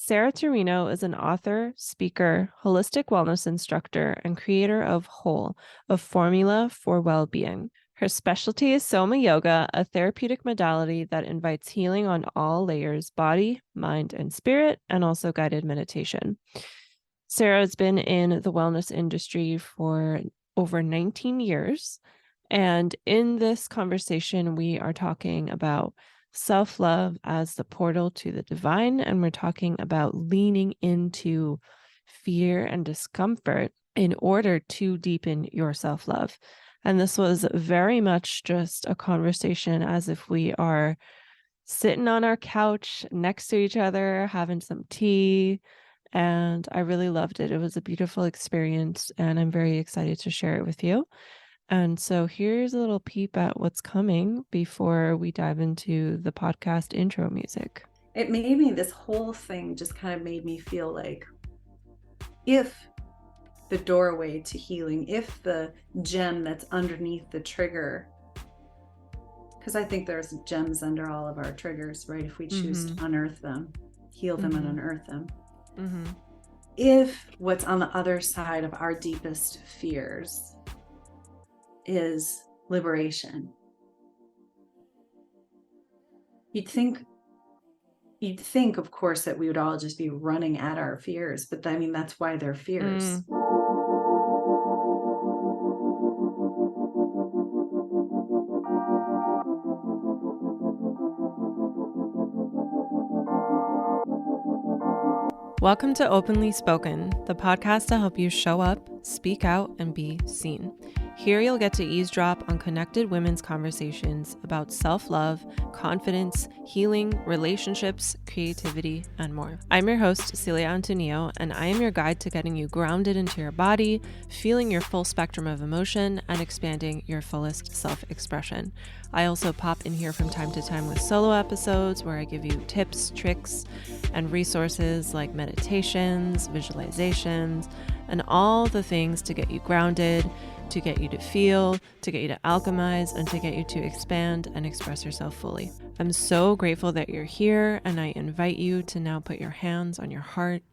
Sarah Turino is an author, speaker, holistic wellness instructor, and creator of Whole, a formula for well-being. Her specialty is SomaYoga, a therapeutic modality that invites healing on all layers, body, mind, and spirit, and also guided meditation. Sarah has been in the wellness industry for over 19 years. And in this conversation, we are talking about self-love as the portal to the divine. And we're talking about leaning into fear and discomfort in order to deepen your self-love. And this was very much just a conversation as if we are sitting on our couch next to each other, having some tea. And I really loved it. It was a beautiful experience, and I'm very excited to share it with you. And so here's a little peep at what's coming before we dive into the podcast intro music. It made me, this whole thing just kind of made me feel like if the doorway to healing, if the gem that's underneath the trigger, because I think there's gems under all of our triggers, right? If we choose to unearth them, heal them and unearth them. If what's on the other side of our deepest fears is liberation, you'd think, of course, that we would all just be running at our fears, but I mean, that's why they're fears. Welcome to Openly Spoken, the podcast to help you show up, speak out, and be seen. Here you'll get to eavesdrop on connected women's conversations about self-love, confidence, healing, relationships, creativity, and more. I'm your host, Celia Antonio, and I am your guide to getting you grounded into your body, feeling your full spectrum of emotion, and expanding your fullest self-expression. I also pop in here from time to time with solo episodes where I give you tips, tricks, and resources like meditations, visualizations, and all the things to get you grounded, to get you to feel, to get you to alchemize, and to get you to expand and express yourself fully. I'm so grateful that you're here, and I invite you to now put your hands on your heart,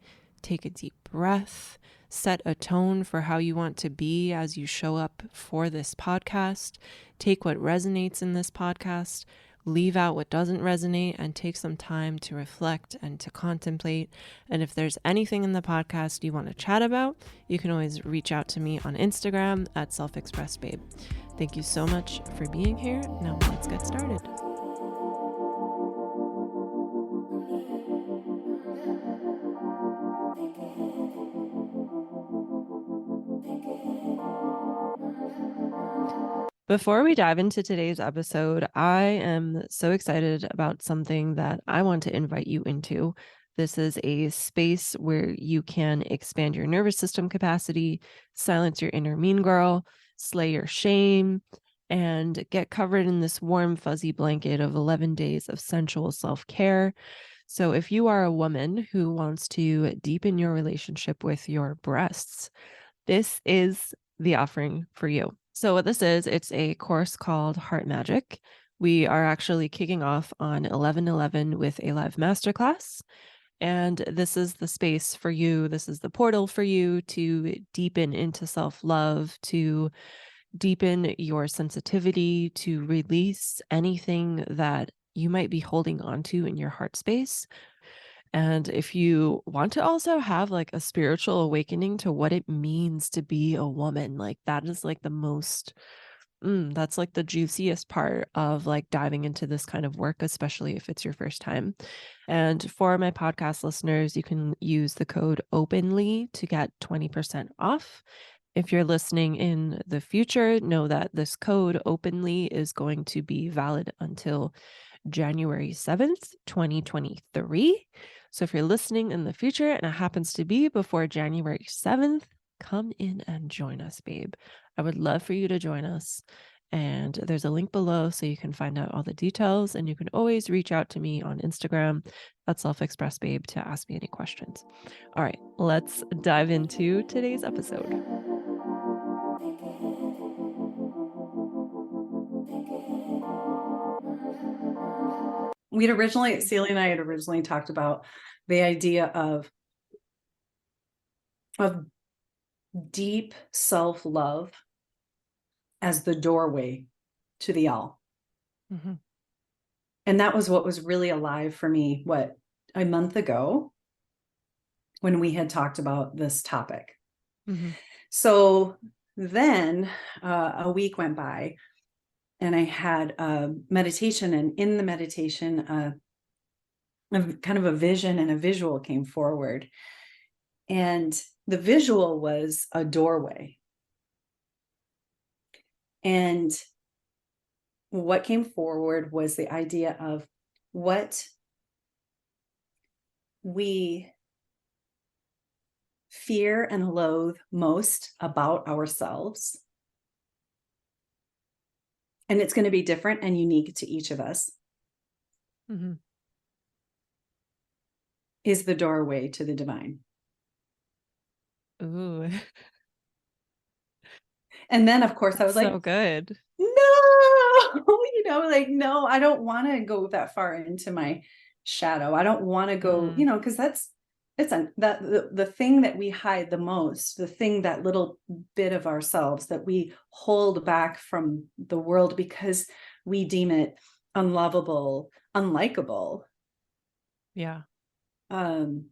take a deep breath, set a tone for how you want to be as you show up for this podcast. Take what resonates in this podcast, leave out what doesn't resonate, and take some time to reflect and to contemplate. And if there's anything in the podcast you want to chat about, you can always reach out to me on Instagram at selfexpressbabe. Thank you so much for being here. Now let's get started. Before we dive into today's episode, I am so excited about something that I want to invite you into. This is a space where you can expand your nervous system capacity, silence your inner mean girl, slay your shame, and get covered in this warm, fuzzy blanket of 11 days of sensual self-care. So if you are a woman who wants to deepen your relationship with your breasts, this is the offering for you. So what this is, it's a course called Heart Magic. We are actually kicking off on 11/11 with a live masterclass. And this is the space for you. This is the portal for you to deepen into self-love, to deepen your sensitivity, to release anything that you might be holding on to in your heart space. And if you want to also have like a spiritual awakening to what it means to be a woman, like that is like the most, that's like the juiciest part of like diving into this kind of work, especially if it's your first time. And for my podcast listeners, you can use the code OPENLY to get 20% off. If you're listening in the future, know that this code OPENLY is going to be valid until January 7th, 2023. So if you're listening in the future and it happens to be before January 7th, come in and join us, babe. I would love for you to join us. And there's a link below so you can find out all the details. And you can always reach out to me on Instagram at selfexpressbabe to ask me any questions. All right, let's dive into today's episode. Celia and I had originally talked about the idea of deep self-love as the doorway to the all. Mm-hmm. And that was what was really alive for me, a month ago when we had talked about this topic. Mm-hmm. So then a week went by and I had a meditation, and in the meditation, kind of a vision and a visual came forward. And the visual was a doorway. And what came forward was the idea of what we fear and loathe most about ourselves. And it's going to be different and unique to each of us, Mm-hmm. is the doorway to the divine. Ooh, And then, of course, I that's was like, so good. no, like, no, I don't want to go that far into my shadow. I don't want to go, Mm, because the thing that we hide the most, the thing, that little bit of ourselves that we hold back from the world because we deem it unlovable, unlikable, yeah. um,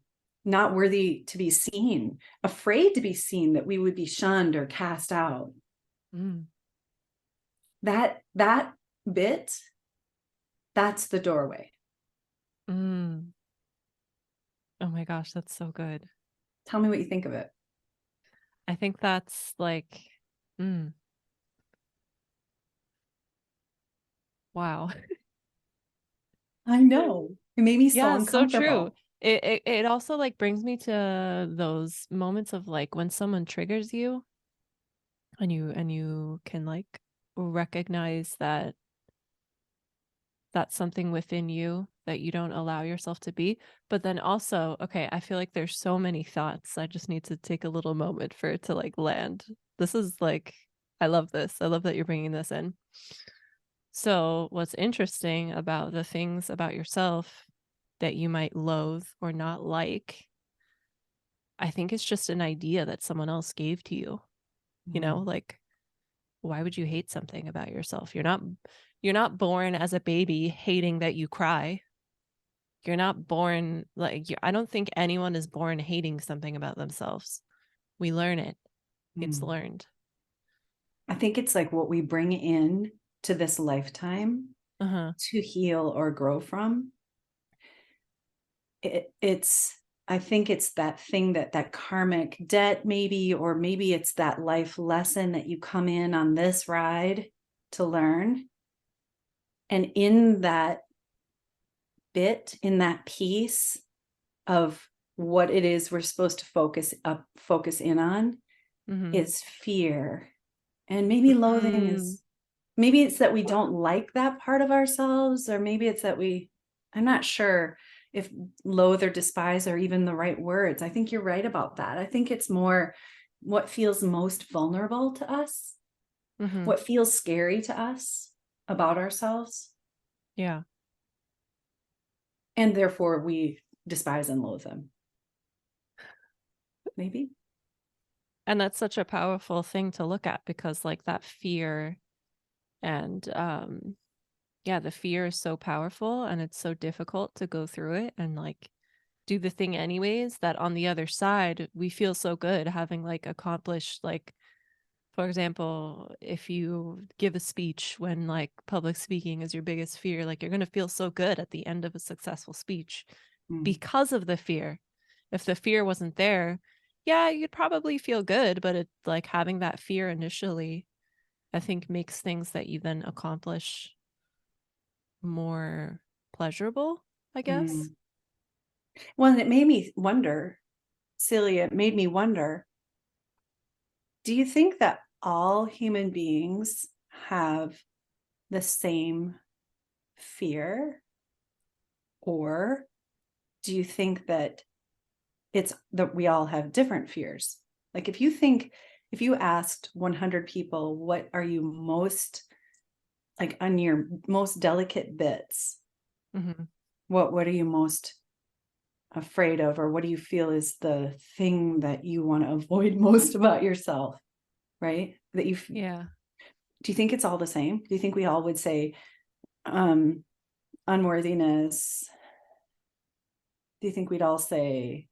not worthy to be seen, afraid to be seen, that we would be shunned or cast out. Mm, That bit, that's the doorway. mm. Oh my gosh, that's so good. Tell me what you think of it. I think that's like, mm, wow. I know. It made me so Yeah, so true. uncomfortable. It also like brings me to those moments of like when someone triggers you and you can like recognize that that's something within you that you don't allow yourself to be. But then also, okay, I feel like there's so many thoughts. I just need to take a little moment for it to like land. This is like, I love this. I love that you're bringing this in. So, what's interesting about the things about yourself that you might loathe or not like, I think it's just an idea that someone else gave to you. Mm, Like why would you hate something about yourself? You're not born as a baby hating that you cry. You're not born like I don't think anyone is born hating something about themselves. We learn it. It's mm. learned. I think it's like what we bring in to this lifetime Uh-huh. to heal or grow from. It's, I think it's that thing, that karmic debt, maybe, or maybe it's that life lesson that you come in on this ride to learn. And in that bit, in that piece of what it is we're supposed to focus in on, Mhm. is fear. And maybe loathing Mm. is, maybe it's that we don't like that part of ourselves, or maybe it's that I'm not sure if loathe or despise are even the right words. I think you're right about that. I think it's more what feels most vulnerable to us, Mhm. what feels scary to us about ourselves, Yeah. and therefore we despise and loathe them. Maybe. And that's such a powerful thing to look at because like that fear and yeah, the fear is so powerful and it's so difficult to go through it and like do the thing anyways that on the other side we feel so good having like accomplished like for example if you give a speech when like public speaking is your biggest fear like you're going to feel so good at the end of a successful speech Mm, because of the fear. If the fear wasn't there, yeah, you'd probably feel good, but it like having that fear initially I think makes things that you then accomplish more pleasurable, I guess. mm. Well, and it made me wonder, Celia, it made me wonder, do you think that all human beings have the same fear? Or do you think that it's that we all have different fears? Like if you asked 100 people, what are you most, like, on your most delicate bits, Mhm. what are you most afraid of, or what do you feel is the thing that you want to avoid most about yourself, right? Yeah. Do you think it's all the same? Do you think we all would say um unworthiness? Do you think we'd all say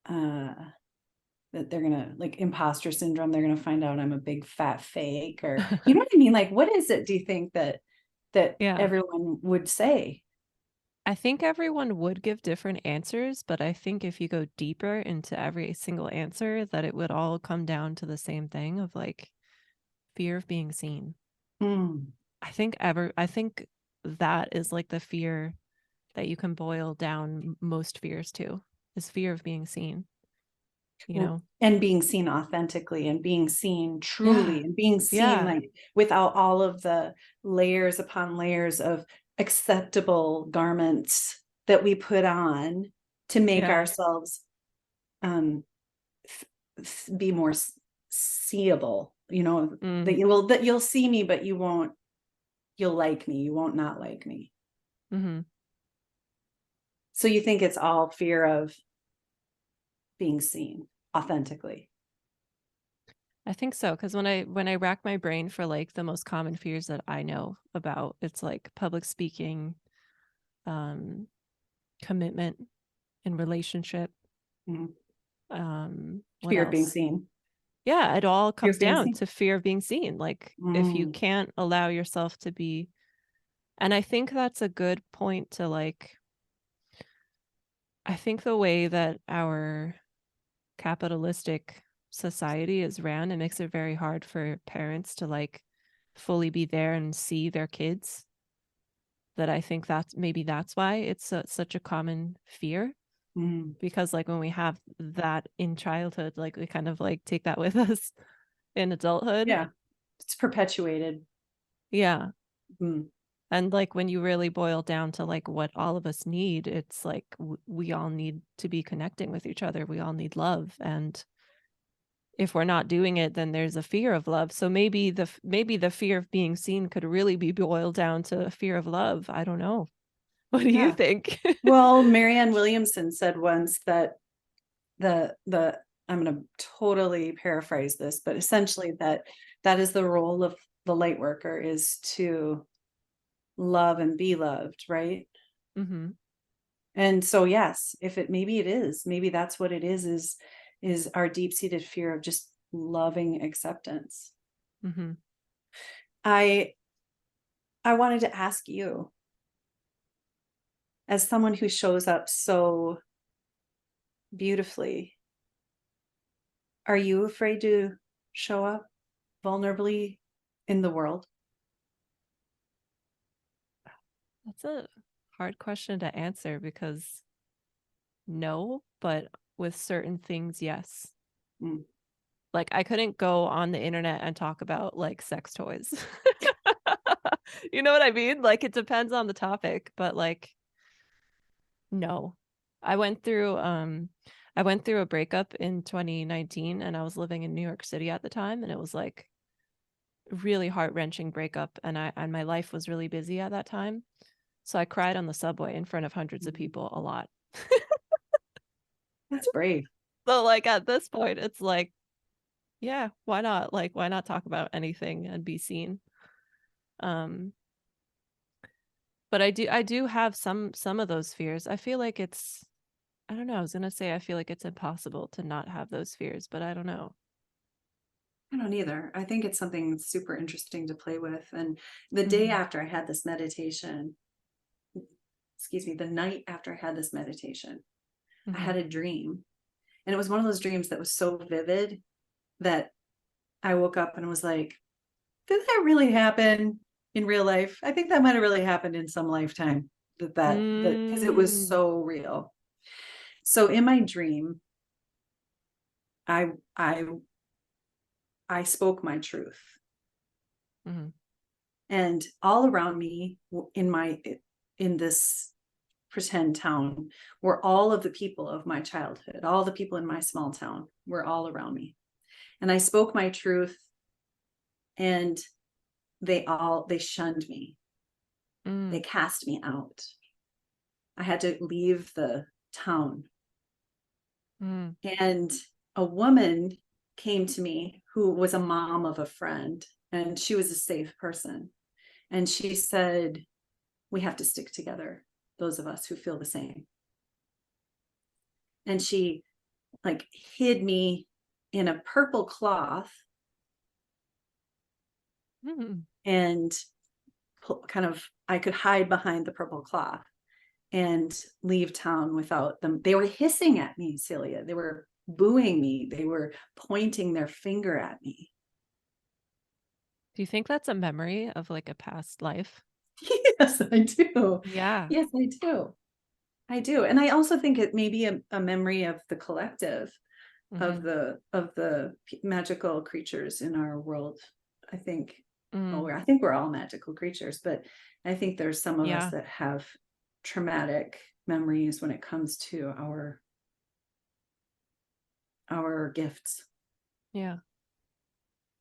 uh that they're gonna, like, imposter syndrome, they're gonna find out I'm a big fat fake, or you know what I mean? Like, what is it, do you think, that Yeah. everyone would say? I think everyone would give different answers, but I think if you go deeper into every single answer, that it would all come down to the same thing of like fear of being seen. Mm. I think that is like the fear that you can boil down most fears to is fear of being seen, you Well, know? and being seen authentically, and being seen Yeah. truly, and being seen, Yeah. like, without all of the layers upon layers of acceptable garments that we put on to make Yeah. ourselves um be more seeable, that Mm. you'll see me, but you'll like me, you won't not like me. Hmm. So you think it's all fear of being seen authentically? I think so. Cause when I rack my brain for like the most common fears that I know about, it's like public speaking, um, commitment in relationship. Mhm. What Fear of being else? seen. Yeah, it all Fear comes of being down seen. to fear of being seen. Like if you Mm. can't allow yourself to be, and I think that's a good point to like, I think the way that our capitalistic society is ran, it makes it very hard for parents to like fully be there and see their kids. That I think that's why it's such a common fear Mm. because like when we have that in childhood, like we kind of like take that with us in adulthood. Yeah, it's perpetuated. Yeah. Mm. And like when you really boil down to like what all of us need, it's like we all need to be connecting with each other. We all need love. And if we're not doing it, then there's a fear of love. So maybe maybe the fear of being seen could really be boiled down to a fear of love. I don't know. What do you Yeah. think? Well, Marianne Williamson said once that the I'm going to totally paraphrase this, but essentially that is the role of the light worker, is to love and be loved, right? Mhm. And so yes, if it maybe it is, maybe that's what it is our deep-seated fear of just loving acceptance. Mhm. I I wanted to ask you, as someone who shows up so beautifully, are you afraid to show up vulnerably in the world? That's a hard question to answer because no, but with certain things, yes. Mm. Like I couldn't go on the internet and talk about like sex toys. You know what I mean? Like it depends on the topic, but like no. I went through I went through a breakup in 2019 and I was living in New York City at the time and it was like really heart-wrenching breakup and my life was really busy at that time. So I cried on the subway in front of hundreds of Mm. people a lot. That's brave. So like at this point it's like yeah, why not? Like why not talk about anything and be seen? Um but I do have some of those fears. I feel like it's I don't know, I was going to say I feel like it's impossible to not have those fears, but I don't know. I don't either. I think it's something super interesting to play with. And the day Mhm. after I had this meditation, excuse me, the night after I had this meditation, I Mhm. had a dream. And it was one of those dreams that was so vivid that I woke up and was like, did that really happen in real life? I think that might have really happened in some lifetime, that because it was Mm. so real. So in my dream, I I I spoke my truth. Mhm. And all around me in this pretend town were all of the people of my childhood. All the people in my small town were all around me. And I spoke my truth, and they shunned me. They Mm. cast me out. I had to leave the town. Mm. And a woman came to me who was a mom of a friend, and she was a safe person. And she said, we have to stick together, those of us who feel the same. And she like hid me in a purple cloth Mm. and kind of, I could hide behind the purple cloth and leave town without them. They were hissing at me, Celia. They were booing me. They were pointing their finger at me. Do you think that's a memory of like a past life? Yes, I do. Yeah. Yes, I do. I do. And I also think it may be a memory of the collective Mm-hmm. of the magical creatures in our world. I think, Mm. I think we're all magical creatures, but I think there's some of us Yeah. that have traumatic memories when it comes to our gifts. Yeah.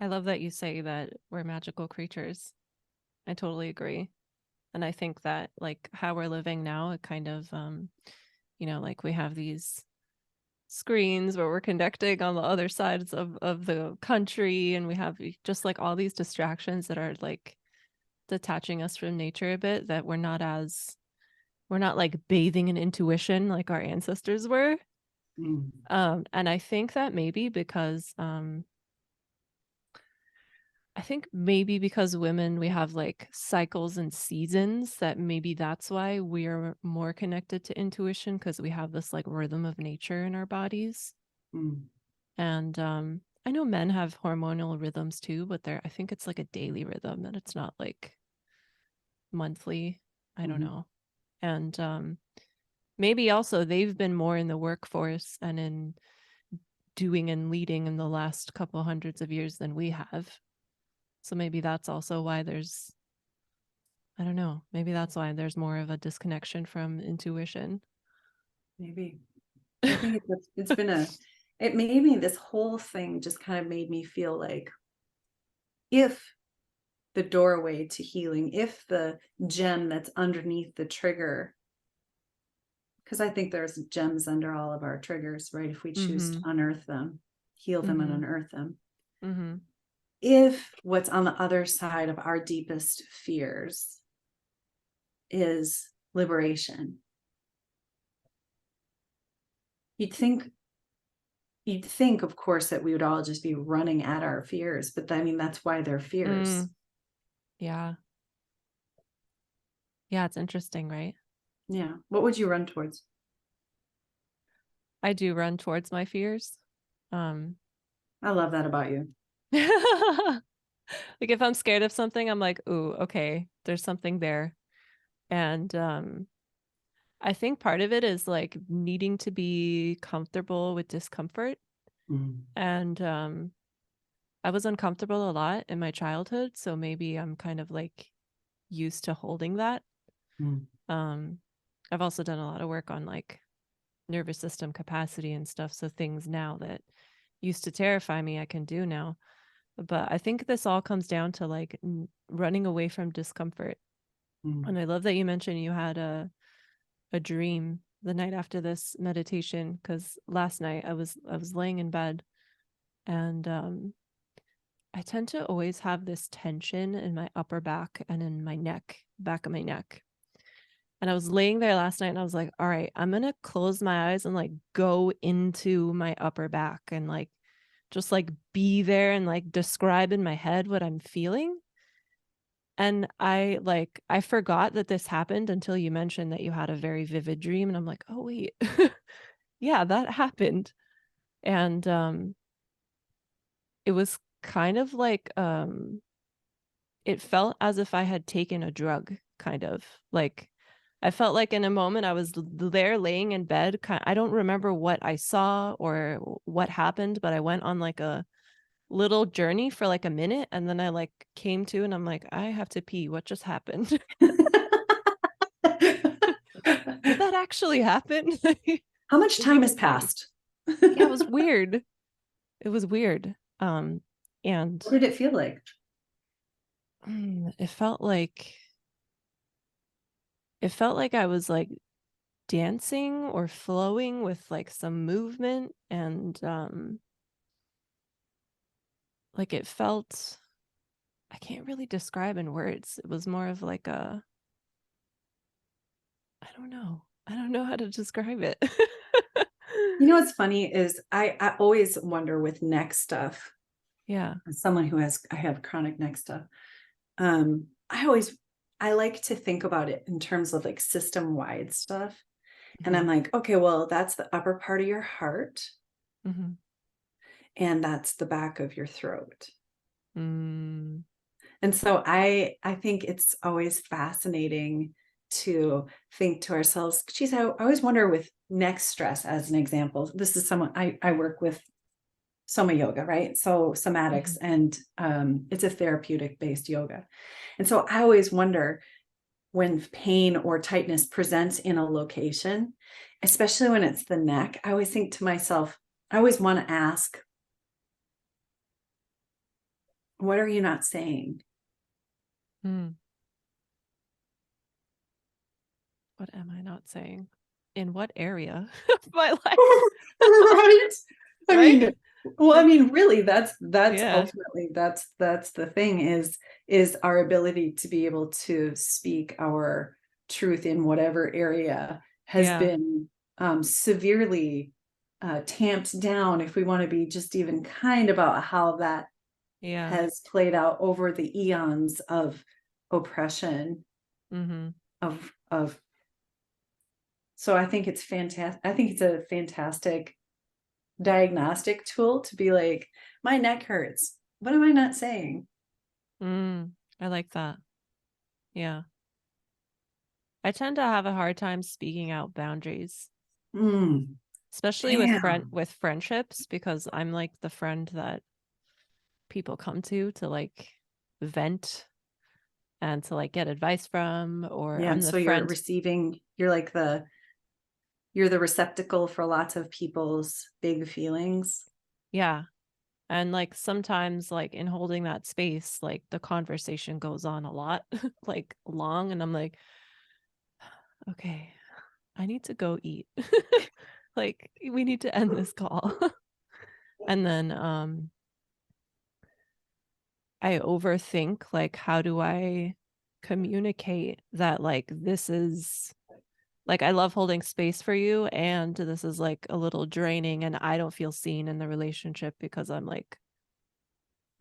I love that you say that we're magical creatures. I totally agree. And I think that like how we're living now, it kind of like we have these screens where we're connecting on the other sides of the country, and we have just like all these distractions that are like detaching us from nature a bit, that we're not like bathing in intuition like our ancestors were. Mm, And I think that maybe because I think maybe because women, we have like cycles and seasons, that maybe that's why we are more connected to intuition, because we have this like rhythm of nature in our bodies. mm, And I know men have hormonal rhythms too, but I think it's like a daily rhythm, and it's not like monthly. I don't mhm, know. And maybe also they've been more in the workforce and in doing and leading in the last couple hundreds of years than we have. So maybe that's also why I don't know, maybe that's why there's more of a disconnection from intuition. maybe. I think it's been it made me, this whole thing just kind of made me feel like if the doorway to healing, if the gem that's underneath the trigger, because I think there's gems under all of our triggers, right? If we choose to Mm-hmm. unearth them, heal them and Mm-hmm. unearth them. Mm-hmm. If what's on the other side of our deepest fears is liberation, you'd think you'd think, of course, that we would all just be running at our fears, but I mean, that's why they're fears. Mm. Yeah. Yeah, it's interesting, right? Yeah. What would you run towards? I do run towards my fears. Um I love that about you. like if I'm scared of something, I'm like, "Ooh, okay, there's something there." And I think part of it is like needing to be comfortable with discomfort. Mm, And I was uncomfortable a lot in my childhood, so maybe I'm kind of like used to holding that. mm, Um, I've also done a lot of work on like nervous system capacity and stuff, so things now that used to terrify me, I can do now. But I think this all comes down to like running away from discomfort. mm, And I love that you mentioned you had a dream the night after this meditation, because last night I was laying in bed, and I tend to always have this tension in my upper back and in my neck, back of my neck. And I was laying there last night and I was like, all right, I'm going to close my eyes and like go into my upper back and like just like be there and like describe in my head what I'm feeling. And I forgot that this happened until you mentioned that you had a very vivid dream. And I'm like, oh, wait, yeah, that happened. And it was kind of like, it felt as if I had taken a drug, kind of like I felt like in a moment I was there laying in bed. I don't remember what I saw or what happened, but I went on like a little journey for like a minute, and then I like came to and I'm like, I have to pee. What just happened? Did that actually happen? It How much was time has interesting. passed? Yeah, it was weird. It was weird. And What did it feel like? it felt like I was like dancing or flowing with like some movement, and like it felt, I can't really describe in words. It was more of like a, I don't know. I don't know how to describe it. You know what's funny is I always wonder with neck stuff, Yeah. as someone who I have chronic neck stuff. I always I like to think about it in terms of like system wide stuff. And I'm Hmm. like, okay, well, that's the upper part of your heart, Hmm. and that's the back of your throat. Mm. And so I think it's always fascinating to think to ourselves, geez, I always wonder with neck stress as an example. This is someone I work with SomaYoga, right? So somatics, Hmm. and it's a therapeutic based yoga. And so I always wonder when pain or tightness presents in a location, especially when it's the neck, I always think to myself, I always want to ask, what are you not saying? Mm. What am I not saying? In what area of my life? Right? I mean, Right? well, I mean, really, that's Yeah. ultimately that's the thing is our ability to be able to speak our truth in whatever area has Yeah. been severely tamped down, if we want to be just even kind about how that Yeah. has played out over the eons of oppression Hmm. of so I think it's fantastic. I think it's a fantastic diagnostic tool to be like, my neck hurts. What am I not saying? Mm. I like that. Yeah. I tend to have a hard time speaking out boundaries, Mm, especially damn. with friendships, because I'm like the friend that people come to like vent and to like get advice from, or Yeah. I'm the So you're friend. receiving, you're the receptacle for lots of people's big feelings. Yeah. And like sometimes like in holding that space, like the conversation goes on a lot, like long, and I'm like, okay, I need to go eat. Like we need to end this call. And then I overthink like how do I communicate that like this is like I love holding space for you, and this is like a little draining and I don't feel seen in the relationship because I'm like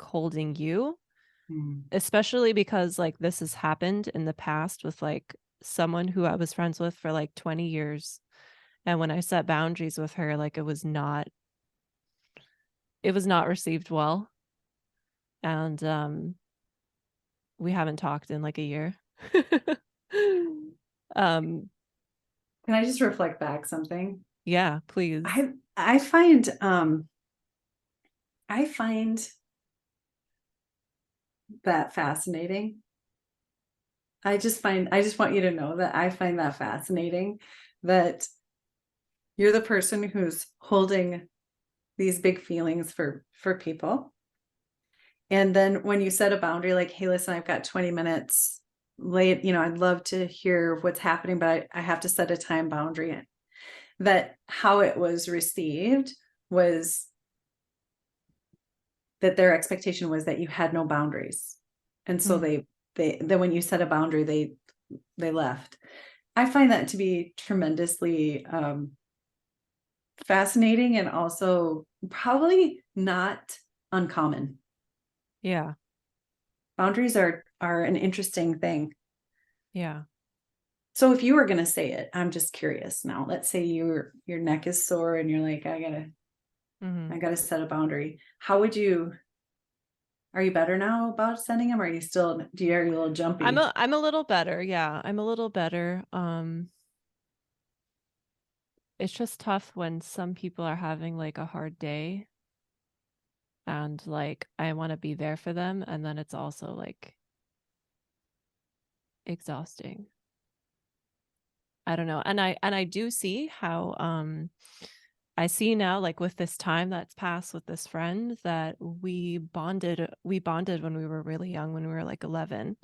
holding you, Mm, especially because like this has happened in the past with like someone who I was friends with for like 20 years, and when I set boundaries with her, like it was not received well, and we haven't talked in like a year. um can I just reflect back something? yeah, please. I find I find that fascinating. I just want you to know that I find that fascinating that you're the person who's holding these big feelings for people. And then when you set a boundary like, hey, listen, I've got 20 minutes late, I'd love to hear what's happening, but I have to set a time boundary in. That how it was received was that their expectation was that you had no boundaries. And so Mm, they then when you set a boundary, they left. I find that to be tremendously fascinating and also probably not uncommon. yeah. Boundaries are an interesting thing. Yeah. So if you were going to say it, I'm just curious now. Let's say your neck is sore and you're like, Hmm. I gotta set a boundary. How would you? Are you better now about sending them? Or are you still? Are you a little jumpy? I'm a little better. Yeah, I'm a little better. It's just tough when some people are having like a hard day, and like I want to be there for them, and then it's also like exhausting. I don't know. And I do see how I see now like with this time that's passed with this friend that we bonded when we were really young, when we were like 11,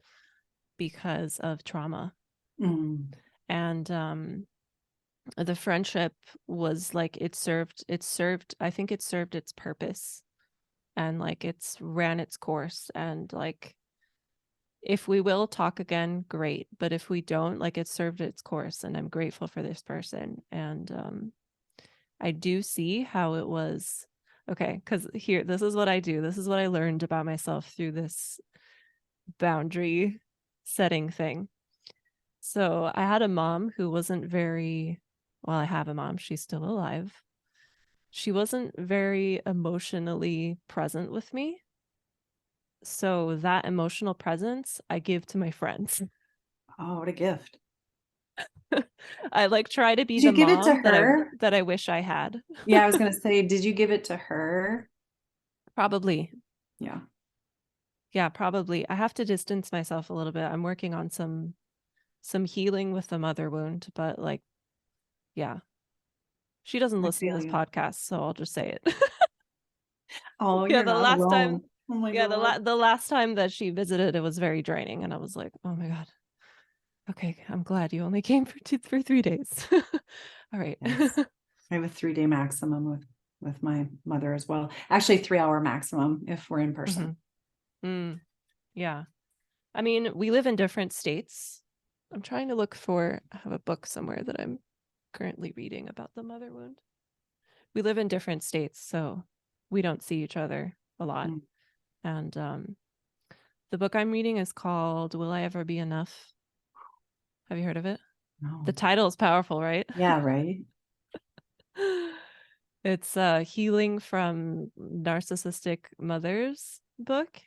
because of trauma. Mm, And the friendship was like, I think it served its purpose, and like it's ran its course, and like if we will talk again, great, but if we don't, like it served its course, and I'm grateful for this person. And I do see how it was okay, because here, this is what I do. This is what I learned about myself through this boundary setting thing. So I had a mom who wasn't very, well, I have a mom, she's still alive. She wasn't very emotionally present with me. So that emotional presence I give to my friends. Oh, what a gift. I like try to be Did the you give it to mom her? that I wish I had. Yeah, I was going to say, did you give it to her? Probably. Yeah. Yeah, probably. I have to distance myself a little bit. I'm working on some healing with the mother wound, but like, yeah. She doesn't I listen to feel this you. podcast, so I'll just say it. Oh, Yeah, you're the not last time, alone. Oh my yeah, God. the last time that she visited, it was very draining, and I was like, "Oh my God. Okay, I'm glad you only came for 3 days." All right. Yes. I have a 3-day maximum with my mother as well. Actually, 3-hour maximum if we're in hmm person. Yeah. I mean, we live in different states. I'm trying to look for, I have a book somewhere that I'm currently reading about the mother wound. We live in different states, so we don't see each other a lot. Mm, And the book I'm reading is called Will I Ever Be Enough? Have you heard of it? The no. title is powerful, right? Yeah, right. It's a healing from narcissistic mothers book.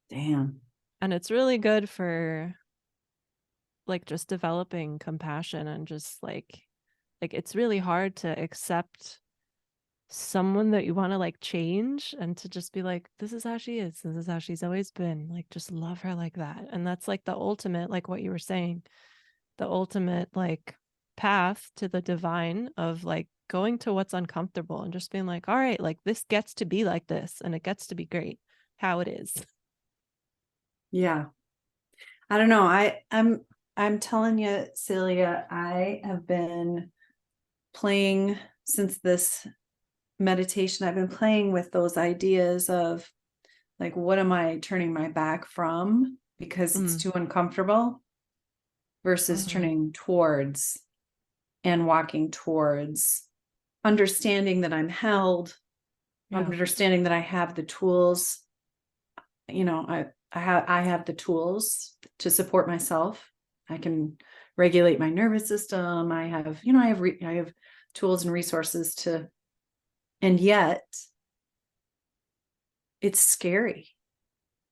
Damn. And it's really good for like just developing compassion, and just like it's really hard to accept someone that you want to like change, and to just be like, this is how she is, this is how she's always been, like just love her like that. And that's like the ultimate, like what you were saying, the ultimate like path to the divine, of like going to what's uncomfortable and just being like, all right, like this gets to be like this, and it gets to be great how it is. Yeah. I don't know. I'm telling you, Celia, I have been playing since this meditation. I've been playing with those ideas of like, what am I turning my back from because it's Mm, too uncomfortable versus mhm. turning towards and walking towards understanding that I'm held, Yeah. understanding that I have the tools. I have the tools to support myself. I can regulate my nervous system. I have tools and resources to, and yet it's scary.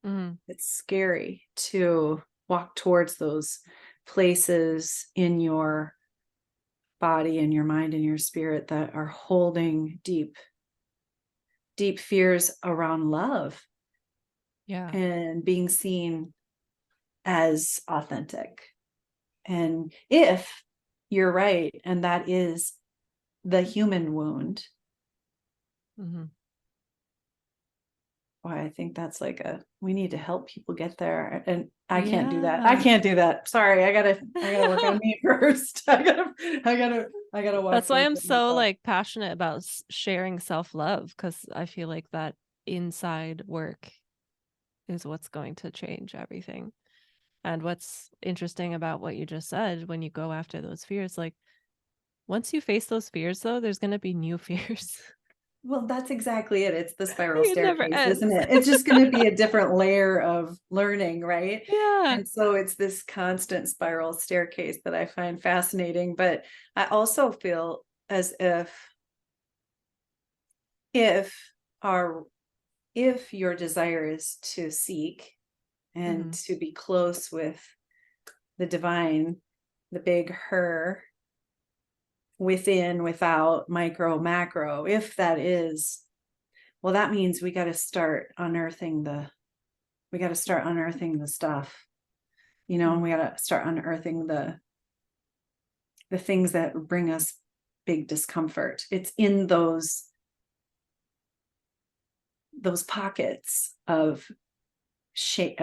Mm, It's scary to walk towards those places in your body and your mind and your spirit that are holding deep, deep fears around love yeah. and being seen as authentic. And if you're right, and that is the human wound, Mhm. well, I think that's like we need to help people get there. And I can't do that. I Yeah. can't do that. Sorry. I gotta work on me first. I gotta walk That's why first I'm with so myself. like passionate about sharing self-love, because I feel like that inside work is what's going to change everything. And what's interesting about what you just said, when you go after those fears, like once you face those fears, though, there's going to be new fears. Well, that's exactly it. It's the spiral It never staircase, isn't ends. it? It's just going to be a different layer of learning, right? Yeah. And so it's this constant spiral staircase that I find fascinating. But I also feel as if our if your desire is to seek and hmm to be close with the divine, the big her, within, without, micro, macro, if that is, well, that means we got to start unearthing the stuff, and we got to start unearthing the things that bring us big discomfort. It's in those pockets of shame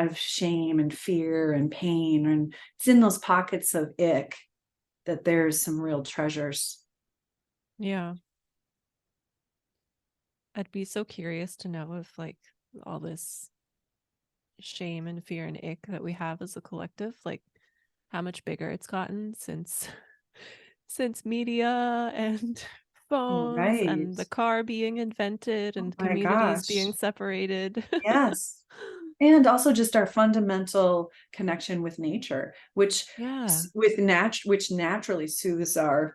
and fear and pain, and it's in those pockets of ick that there's some real treasures. Yeah. I'd be so curious to know if like all this shame and fear and ick that we have as a collective, like how much bigger it's gotten since since media and phones Right. and the car being invented Oh and my communities being gosh. separated. Yes. And also just our fundamental connection with nature, which Yeah. which naturally Mm.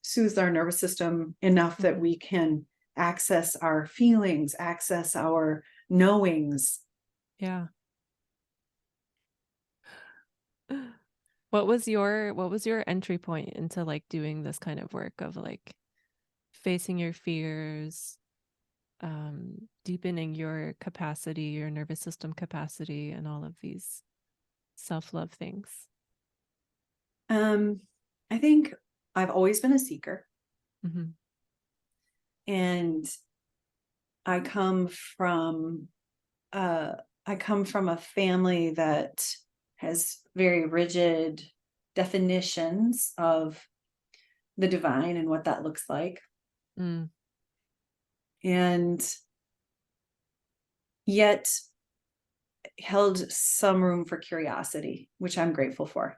soothes our nervous system enough that Mhm. we can access our feelings, access our knowings. Yeah. What was your entry point into like doing this kind of work of like facing your fears, deepening your capacity, your nervous system capacity, and all of these self-love things? Um, I think I've always been a seeker, Hmm. and I come from uh, I come from a family that has very rigid definitions of the divine and what that looks like. Mm. And yet held some room for curiosity, which I'm grateful for.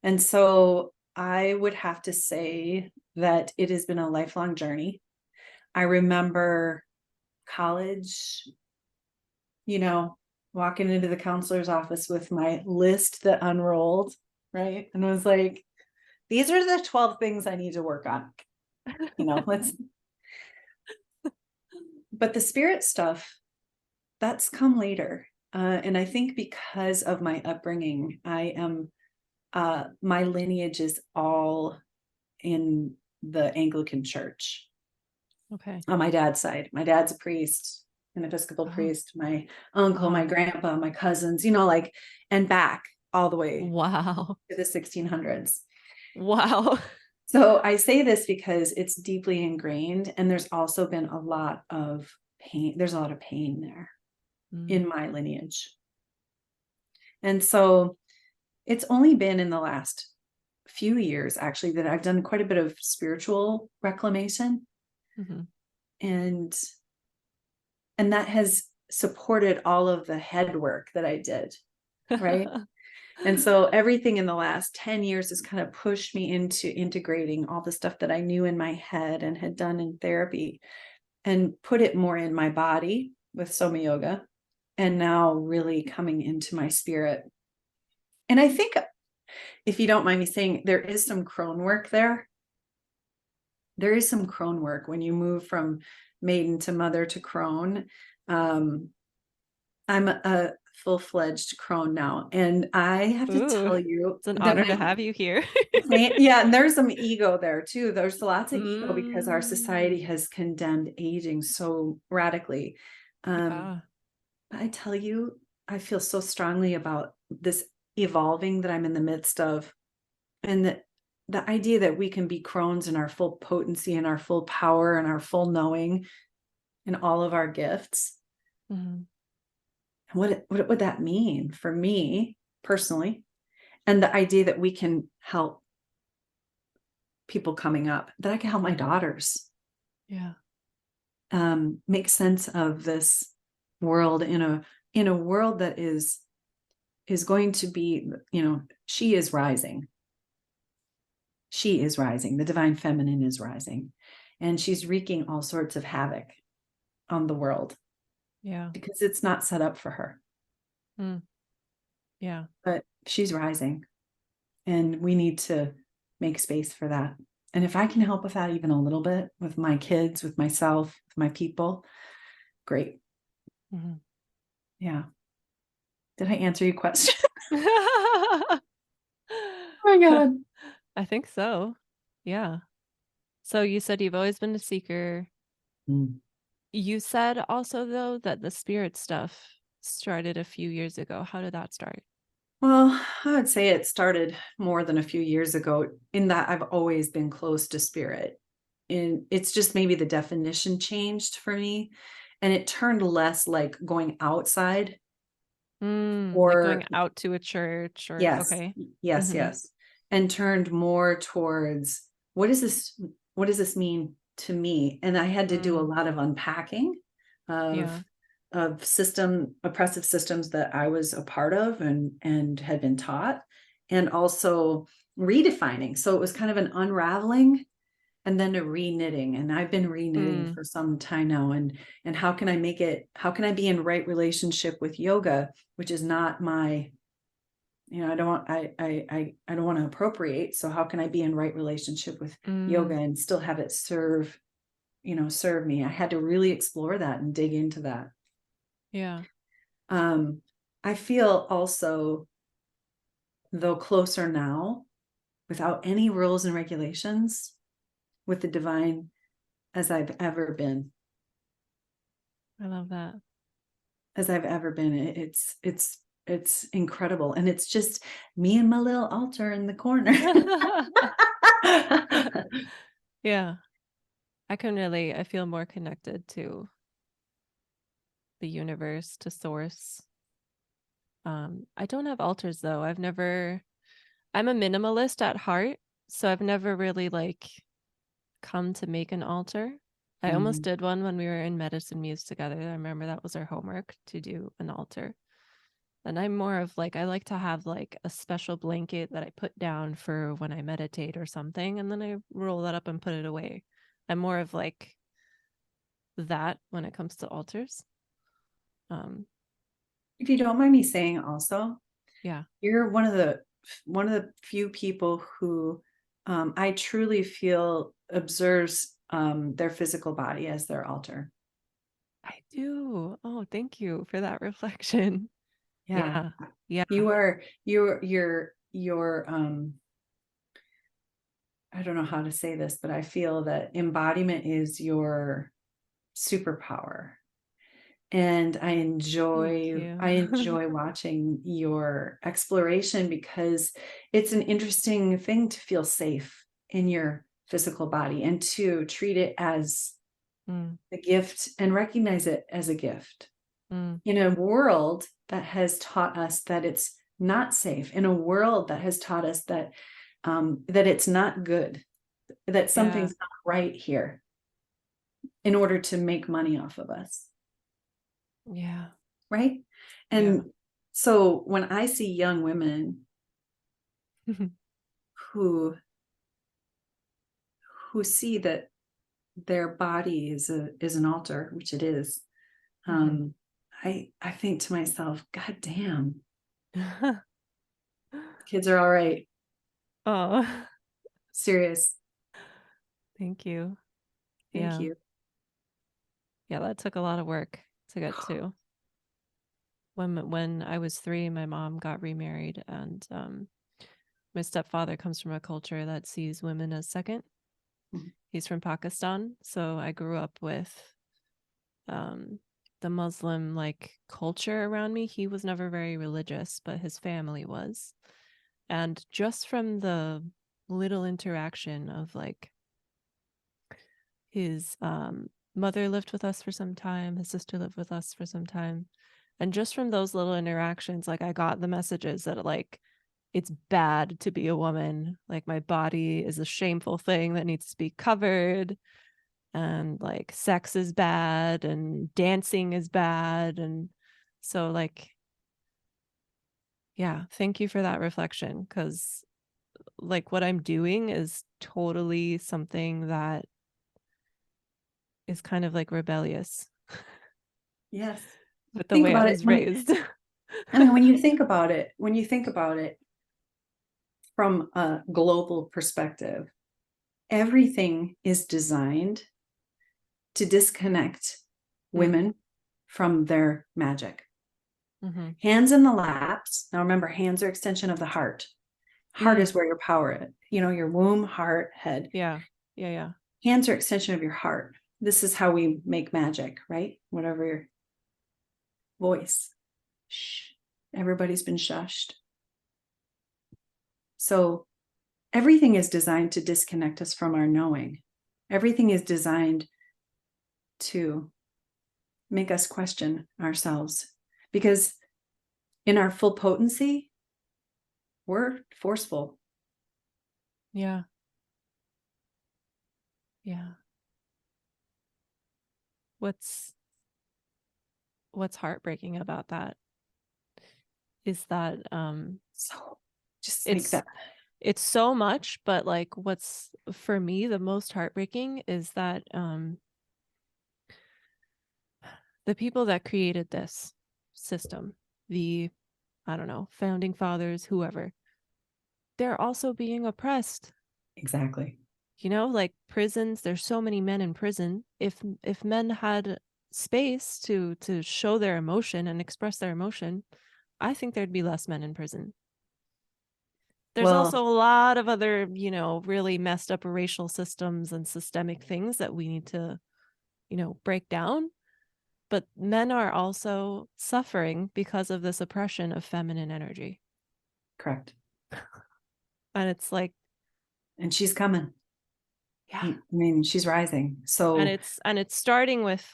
And so I would have to say that it has been a lifelong journey. I remember college, you know, walking into the counselor's office with my list that unrolled, right? And was like, these are the 12 things I need to work on. Let's, but the spirit stuff, that's come later. And I think because of my upbringing, my lineage is all in the Anglican church Okay. on my dad's side. My dad's a priest, an Episcopal Oh, priest, my uncle, my wow. grandpa, my cousins, and back all the way Wow. to the 1600s. Wow. So I say this because it's deeply ingrained, and there's also been a lot of pain. There's a lot of pain there Mm. in my lineage. And so it's only been in the last few years, actually, that I've done quite a bit of spiritual reclamation. Hmm. And and that has supported all of the head work that I did, right? And so everything in the last 10 years has kind of pushed me into integrating all the stuff that I knew in my head and had done in therapy and put it more in my body with SomaYoga, and now really coming into my spirit. And I think, if you don't mind me saying, there is some crone work there. There is some crone work when you move from maiden to mother to crone. Um, I'm a full-fledged crone now, and I have to Ooh, tell you it's an that honor my to have you here. yeah, and there's some ego there too. There's lots of ego because our society Mm. has condemned aging so radically. Um, Yeah. but I tell you, I feel so strongly about this evolving that I'm in the midst of, and that the idea that we can be crones in our full potency and our full power and our full knowing and all of our gifts. Mhm. What would that mean for me personally? And the idea that we can help people coming up, that I can help my daughters Yeah. make sense of this world in a world that is going to be, she is rising. She is rising. The divine feminine is rising, and she's wreaking all sorts of havoc on the world Yeah. because it's not set up for her. Mm. Yeah. But she's rising, and we need to make space for that. And if I can help with that even a little bit, with my kids, with myself, with my people, great. Mhm. Yeah. Did I answer your question? I Oh my God. think so. Yeah. So you said you've always been a seeker. Mm. You said also though that the spirit stuff started a few years ago. How did that start? Well, I would say it started more than a few years ago, in that I've always been close to spirit. And it's just maybe the definition changed for me. And it turned less like going outside Like going or out to a church or yes, okay. yes, Mm-hmm. yes. And turned more towards what does this mean to me? And I had to do a Mm, lot of unpacking yeah. of oppressive systems that I was a part of and had been taught, and also redefining. So it was kind of an unraveling and then a re-knitting. And I've been re-knitting Mm, for some time now. And how can I be in right relationship with yoga, which is not my, I don't want I don't want to appropriate. So how can I be in right relationship with yoga mm, and still have it serve me? I had to really explore that and dig into that. yeah. Um, I feel also, though, closer now without any rules and regulations with the divine as I've ever been. I love that. As I've ever been. It's incredible. And it's just me and my little altar in the corner. Yeah. I can relate. I feel more connected to the universe, to source. I don't have altars though. I'm a minimalist at heart, so I've never really like come to make an altar. I almost Mhm. did one when we were in medicine muse together. I remember that was our homework to do an altar. And I'm more of like, I like to have like a special blanket that I put down for when I meditate or something, and then I roll that up and put it away. I'm more of like that when it comes to altars. Um, If you don't mind me saying also, yeah, you're one of the few people who I truly feel observes their physical body as their altar. I do. Oh, thank you for that reflection. Yeah. Yeah. Yeah. You're I don't know how to say this, but I feel that embodiment is your superpower. And Thank you. I enjoy watching your exploration because it's an interesting thing to feel safe in your physical body and to treat it as Mm, a gift and recognize it as a gift mm, in a world that has taught us that it's not safe, in a world that has taught us that it's not good, that yeah. something's not right here in order to make money off of us, Yeah. right? Yeah. And so when I see young women who see that their body is an altar, which it is, Hmm. um, I think to myself, God damn, kids are all right. Oh, Serious. thank you. Thank Yeah. you. Yeah, that took a lot of work to get to. When I was 3, my mom got remarried, and my stepfather comes from a culture that sees women as second. He's from Pakistan, so I grew up with um, the Muslim like culture around me. He was never very religious, but his family was. And just from the little interaction of like his mother lived with us for some time, his sister lived with us for some time. And just from those little interactions, like I got the messages that like it's bad to be a woman. Like my body is a shameful thing that needs to be covered. And like sex is bad and dancing is bad. And so, like, yeah, thank you for that reflection. Cause like what I'm doing is totally something that is kind of like rebellious Yes. with the Think way I about it. was raised. I mean, when you think about it from a global perspective, everything is designed to disconnect Mm, women from their magic. mhm. Hands in the laps. Now remember, hands are extension of the heart. Heart Mm, is where your power is. Your womb, heart, head. yeah. Yeah, yeah. Hands are extension of your heart. This is how we make magic, right? Whatever your voice. Shh. Everybody's been shushed. So everything is designed to disconnect us from our knowing. Everything is designed to make us question ourselves because in our full potency, we're forceful. Yeah. Yeah. What's heartbreaking about that is that So just like it's that. it's so much, but like what's for me the most heartbreaking is that the people that created this system, the I don't know, founding fathers, whoever, they're also being oppressed. Exactly. Like prisons, there's so many men in prison. If men had space to show their emotion and express their emotion, I think there'd be less men in prison. There's also Well, a lot of other, really messed up racial systems and systemic things that we need to, break down. But men are also suffering because of this oppression of feminine energy. correct. And it's like, And she's coming. yeah. I mean, she's rising. And So, it's starting with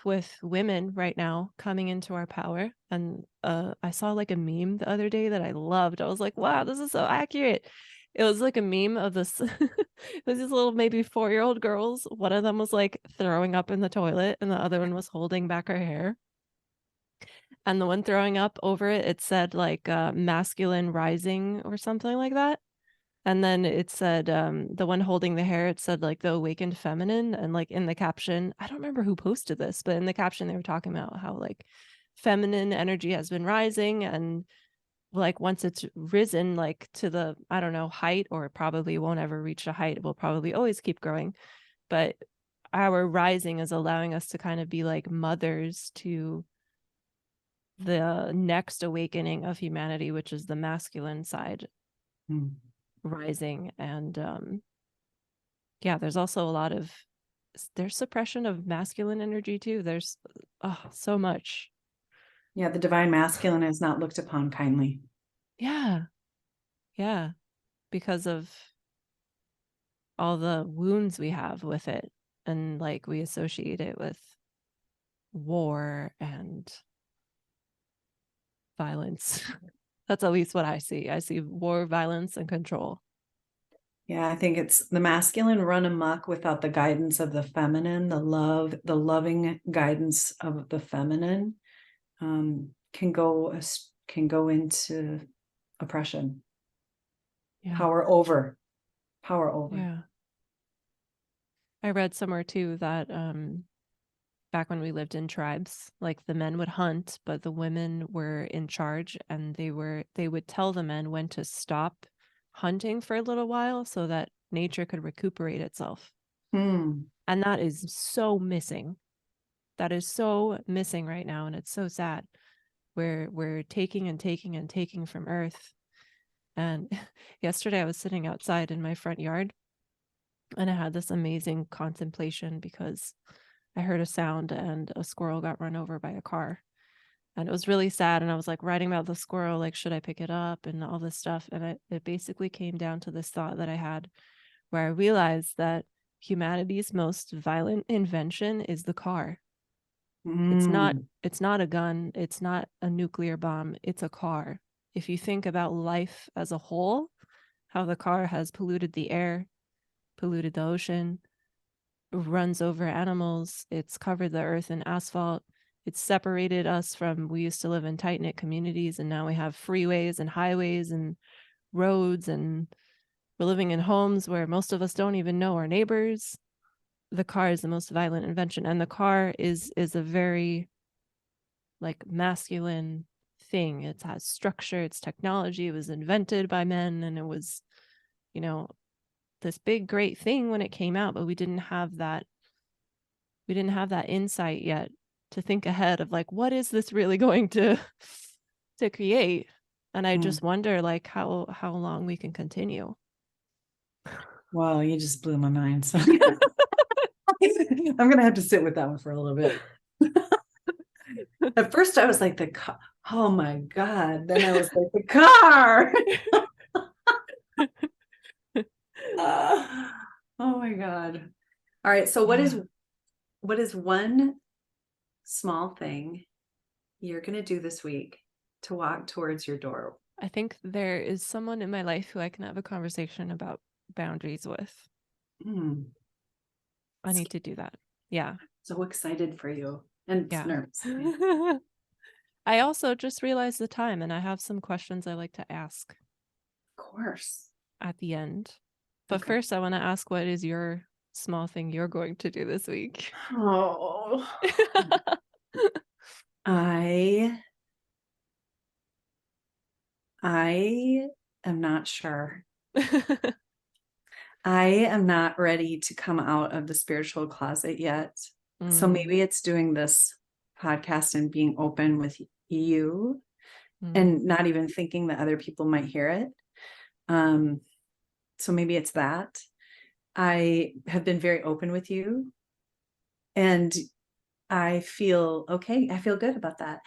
women right now coming into our power. And I saw like a meme the other day that I loved. I was like, wow, this is so accurate. It was like a meme of this it was these little maybe 4-year-old girls. One of them was like throwing up in the toilet and the other one was holding back her hair. And the one throwing up over it, it said like masculine rising or something like that. And then it said, the one holding the hair, it said like the awakened feminine. And like in the caption, I don't remember who posted this, but in the caption, they were talking about how like feminine energy has been rising. And like once it's risen, like to the, I don't know, height, or it probably won't ever reach a height, it will probably always keep growing. But our rising is allowing us to kind of be like mothers to the next awakening of humanity, which is the masculine side mm, rising. And yeah, there's also a lot of there's suppression of masculine energy too. There's so much. yeah, the divine masculine is not looked upon kindly. Yeah. Yeah. Because of all the wounds we have with it. And like we associate it with war and violence. That's at least what I see. I see war, violence, and control. Yeah, I think it's the masculine run amok without the guidance of the feminine, the loving guidance of the feminine, can go into oppression, Yeah. power over, power over. Yeah. I read somewhere too that back when we lived in tribes, like the men would hunt, but the women were in charge and they would tell the men when to stop hunting for a little while so that nature could recuperate itself. Hmm. And that is so missing. That is so missing right now. And it's so sad. We're taking and taking and taking from earth. And yesterday I was sitting outside in my front yard and I had this amazing contemplation because I heard a sound and a squirrel got run over by a car. And it was really sad. And I was like writing about the squirrel, like, should I pick it up and all this stuff? And it basically came down to this thought that I had where I realized that humanity's most violent invention is the car. It's not Mm. it's not a gun, it's not a nuclear bomb, it's a car. If you think about life as a whole, how the car has polluted the air, polluted the ocean, runs over animals, it's covered the earth in asphalt, it's separated us from, we used to live in tight knit communities and now we have freeways and highways and roads, and we're living in homes where most of us don't even know our neighbors. The car is the most violent invention, and the car is a very like masculine thing. It has structure, it's technology, it was invented by men, and it was, you know, this big great thing when it came out, but we didn't have that insight yet to think ahead of like what is this really going to create. And I Mm. just wonder like how long we can continue. Well, you just blew my mind. So I'm gonna have to sit with that one for a little bit. At first, I was like, the car. Oh my God. Then I was like, the car. Oh my God. All right. So Yeah. what is one small thing you're gonna do this week to walk towards your door? I think there is someone in my life who I can have a conversation about boundaries with. Hmm. I need to do that. Yeah. So excited for you and Yeah. nervous. Yeah, of I also just realized the time and I have some questions I like to ask course. at the end. But Okay. first, I want to ask, what is your small thing you're going to do this week? Oh, I I am not sure. I am not ready to come out of the spiritual closet yet. So Mm, maybe it's doing this podcast and being open with you mm. and not even thinking that other people might hear it. Um, so maybe it's that. I have been very open with you and I feel okay. I feel good about that.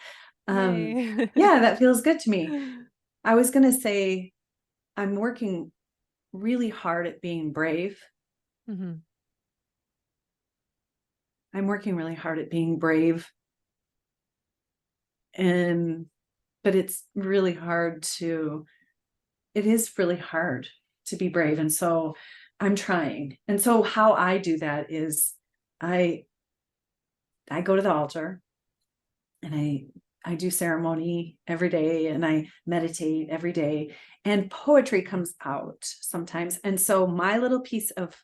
Yay. Yeah, that feels good to me. I was going to say I'm working really hard at being brave. Mhm. I'm working really hard at being brave. And but it's really hard to it is really hard to be brave. And so I'm trying. And so how I do that is I I go to the altar and I do ceremony every day and I meditate every day and poetry comes out sometimes. And so my little piece of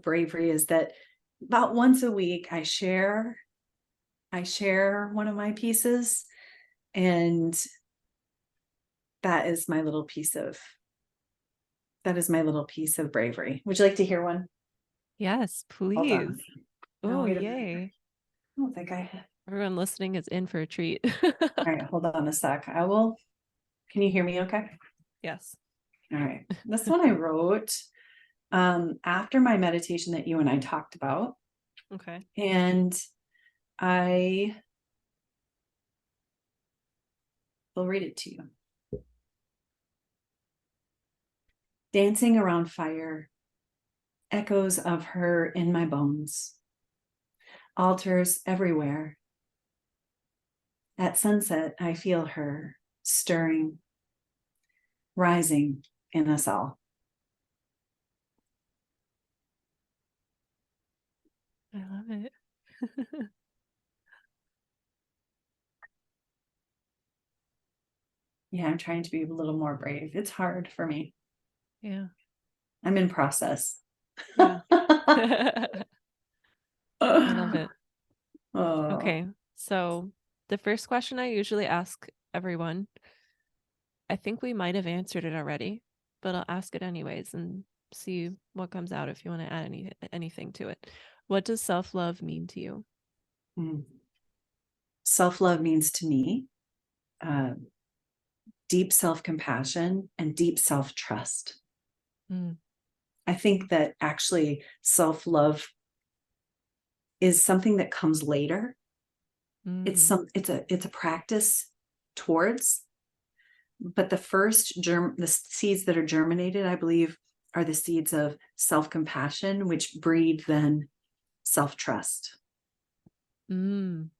bravery is that about once a week I share one of my pieces, and that is my little piece of bravery. Would you like to hear one? Yes, Hold on. please. No, Oh, wait a minute. yay. I don't think I have. Everyone listening is in for a treat. All right, hold on a sec. I will. Can you hear me okay? Yes. All right. This one I wrote after my meditation that you and I talked about. Okay. And I will read it to you. Dancing around fire, echoes of her in my bones, altars everywhere. At sunset, I feel her stirring, rising in us all. I love it. Yeah, I'm trying to be a little more brave. It's hard for me. Yeah. I'm in process. Yeah. I love it. Oh. Okay. So the first question I usually ask everyone, I think we might have answered it already, but I'll ask it anyways and see what comes out if you want to add anything to it. What does self-love mean to you? Mm. Self-love means to me uh, deep self-compassion and deep self-trust. Mm, I think that actually self-love is something that comes later. mm, It's a practice towards, but the seeds that are germinated, I believe, are the seeds of self-compassion, which breed then self-trust. mm.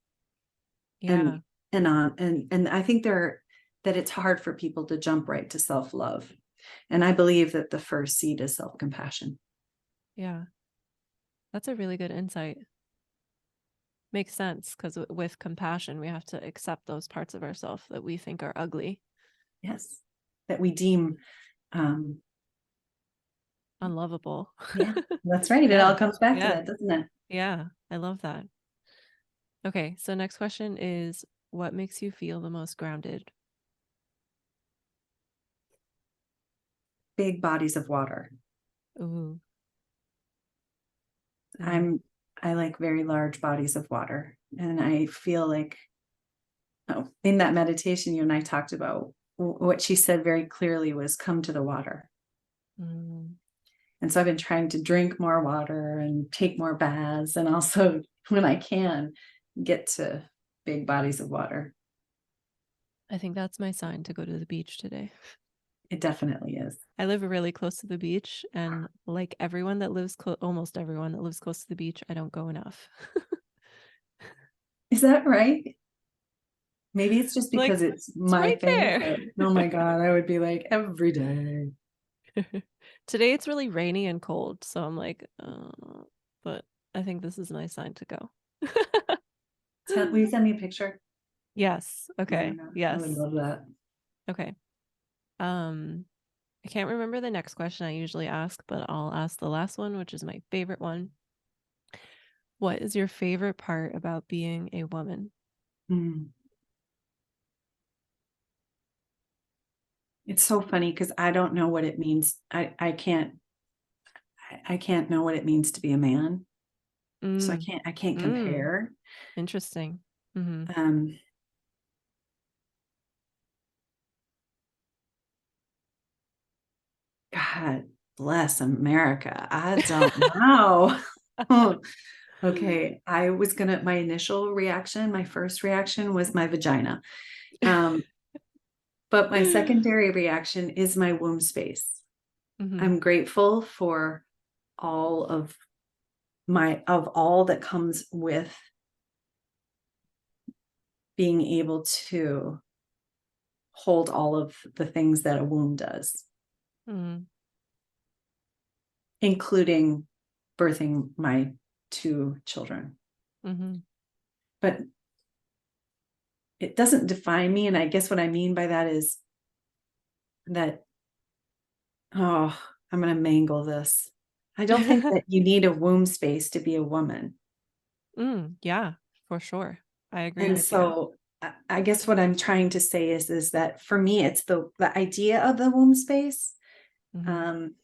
and Yeah. and I think that it's hard for people to jump right to self-love. And I believe that the first seed is self-compassion. Yeah. That's a really good insight. Makes sense because with compassion, we have to accept those parts of ourselves that we think are ugly, Yes. That we deem unlovable. yeah, that's right. It all Yeah. comes back to Yeah. that, doesn't it? Yeah. I love that. Okay. So next question is, what makes you feel the most grounded? Big bodies of water. Ooh. Yeah. I like very large bodies of water. And I feel like, oh, in that meditation you and I talked about, what she said very clearly was come to the water. Mm, And so I've been trying to drink more water and take more baths, and also, when I can, get to big bodies of water. I think that's my sign to go to the beach today. It definitely is. I live really close to the beach, and like everyone that lives almost everyone that lives close to the beach, I don't go enough. Is that right? Maybe it's just Like, because it's it's my right thing. there. But, oh my God, I would be like every day. Today it's really rainy and cold, so I'm like, but I think this is my sign to go. Will you send me a picture? Yes. Yeah, Okay. I would Yes. love that. Okay. I can't remember the next question I usually ask, but I'll ask the last one, which is my favorite one. What is your favorite part about being a woman? Mm. It's so funny because I don't know what it means. I can't know what it means to be a man. So Mm. I can't Mm. compare. Interesting. Mm-hmm. Um, God bless America. I don't know. Okay. My initial reaction, my first reaction was my vagina. Um, but my secondary reaction is my womb space. Mm-hmm. I'm grateful for all of all that comes with being able to hold all of the things that a womb does, Mm-hmm. including birthing my 2 children. Mm-hmm. But it doesn't define me. And I guess what I mean by that is that, oh, I'm going to mangle this. I don't think that you need a womb space to be a woman. Yeah, for sure. I agree And with you. so I guess what I'm trying to say is that for me, it's the idea of the womb space, Mm-hmm. um,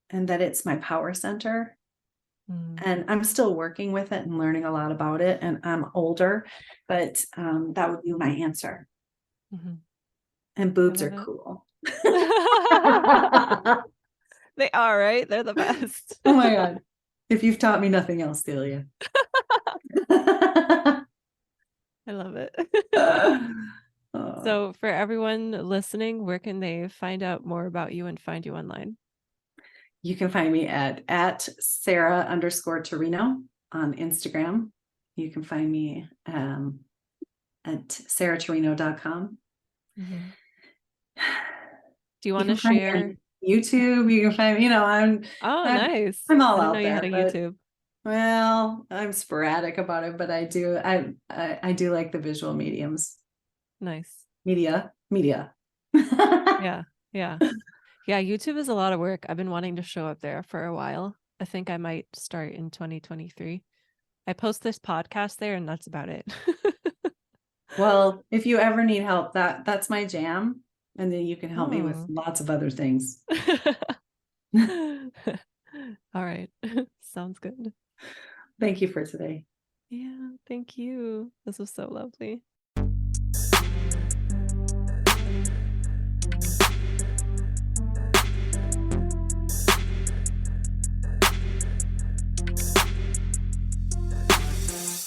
and that it's my power center. Mm-hmm. And I'm still working with it and learning a lot about it. And I'm older, but that would be my answer. Mm-hmm. And I boobs are love it. cool. They are, right? They're the best. Oh my God. If you've taught me nothing else, Delia. I love it. Oh, So, for everyone listening, where can they find out more about you and find you online? you can find me at Sarah_Turino on Instagram. You can find me at sarahturino.com. Mm-hmm. Do you You want to can find me share? on YouTube. You can find me, Oh, I'm nice. I'm all I didn't know out you had there, a but YouTube. well, I'm sporadic about it, but I do like the visual mediums. Nice. Media. Yeah. Yeah. Yeah. YouTube is a lot of work. I've been wanting to show up there for a while. I think I might start in 2023. I post this podcast there, and that's about it. Well, if you ever need help, that's my jam. And then you can help me with Oh. lots of other things. All right. Sounds good. Thank you for today. Yeah. Thank you. This was so lovely.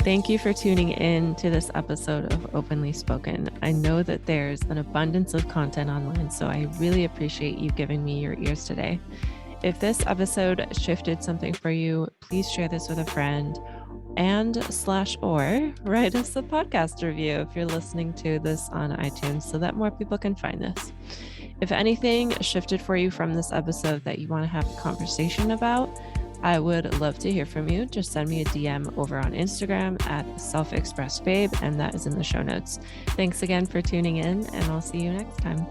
Thank you for tuning in to this episode of Openly Spoken. I know that there's an abundance of content online, so I really appreciate you giving me your ears today. If this episode shifted something for you, please share this with a friend and/or write us a podcast review if you're listening to this on iTunes so that more people can find this. If anything shifted for you from this episode that you want to have a conversation about, I would love to hear from you. Just send me a DM over on Instagram at selfexpressbabe, and that is in the show notes. Thanks again for tuning in, and I'll see you next time.